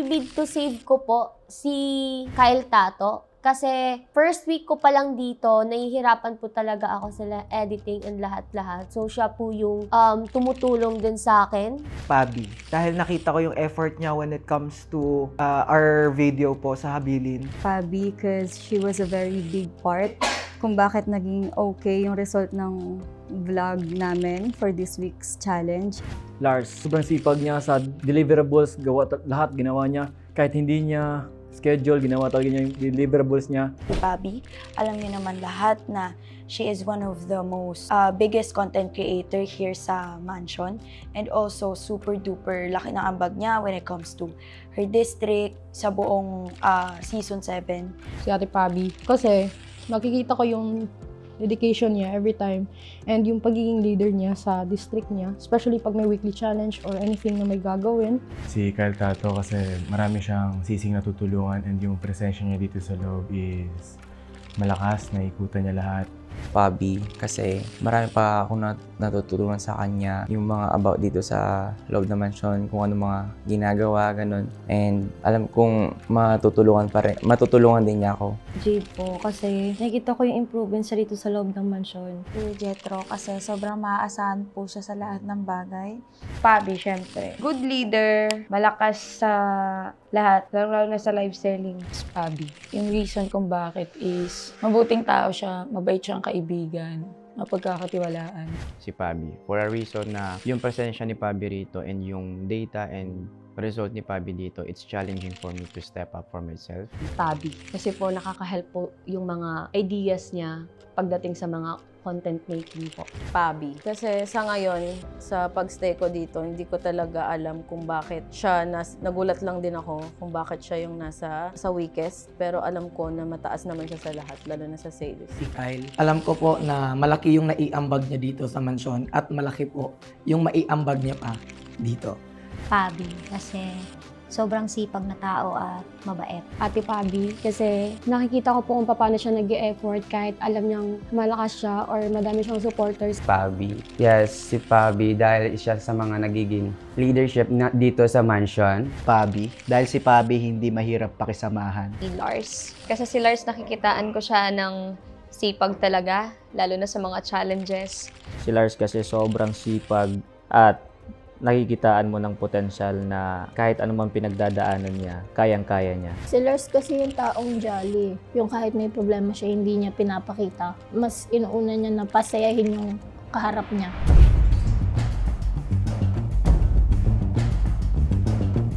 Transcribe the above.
bid to save ko po si Kyle Tato. Kasi first week ko pa lang dito, nahihirapan po talaga ako sa editing and lahat-lahat. So siya po yung tumutulong din sa akin. Pabi, dahil nakita ko yung effort niya when it comes to our video po sa Habilin. Pabi, because she was a very big part kung bakit naging okay yung result ng vlog namin for this week's challenge. Lars, sobrang sipag niya sa deliverables, lahat ginawa niya. Kahit hindi niya schedule, ginawa talaga niya yung deliverables niya. Si Pabi, alam niyo naman lahat na she is one of the most biggest content creator here sa Mansion, and also super duper laki ng ambag niya when it comes to her district sa buong season 7. Si Ate Pabi, kasi makikita ko yung dedication niya every time and yung pagiging leader niya sa district niya, especially pag may weekly challenge or anything na may gagawin. Si Kyle Tato kasi marami siyang sising natutulungan and yung presensya niya dito sa loob is malakas, naikutan niya lahat. Pabi, kasi marami pa akong natutulungan sa kanya, yung mga about dito sa loob ng mansion, kung ano mga ginagawa, ganun. And alam kong matutulungan din niya ako. Jade po, kasi nakikita ko yung improvements siya dito sa loob ng mansion. Si Jetro, kasi sobrang maaasahan po siya sa lahat ng bagay. Pabi, syempre. Good leader, malakas sa lahat, lalo na sa live selling. Pabi, yung reason kung bakit is mabuting tao siya, mabait siyang kaibigan, mapagkakatiwalaan. Si Pabi, for a reason na yung presensya ni Pabi rito and yung data and result ni Pabi dito, it's challenging for me to step up for myself. Pabi, kasi po nakaka-help po yung mga ideas niya pagdating sa mga content making po. Pabi, kasi sa ngayon, sa pagstay ko dito, hindi ko talaga alam kung bakit siya, nagulat lang din ako kung bakit siya yung nasa weakest, pero alam ko na mataas naman siya sa lahat, lalo na sa sales. Si Kyle, alam ko po na malaki yung naiambag niya dito sa mansion at malaki po yung maiambag niya pa dito. Pabi, kasi sobrang sipag na tao at mabait. Ate Pabi, kasi nakikita ko po kung paano siya nag-e-effort kahit alam niyang malakas siya or madami siyang supporters. Pabi. Yes, si Pabi dahil siya sa mga nagiging leadership dito sa mansion. Pabi, dahil si Pabi hindi mahirap pakisamahan. Si Lars, kasi si Lars nakikitaan ko siya ng sipag talaga, lalo na sa mga challenges. Si Lars kasi sobrang sipag at nakikitaan mo ng potensyal na kahit anumang pinagdadaanan niya, kayang-kaya niya. Si Lars kasi yung taong jolly. Yung kahit may problema siya, hindi niya pinapakita. Mas inuuna niya na pasayahin yung kaharap niya.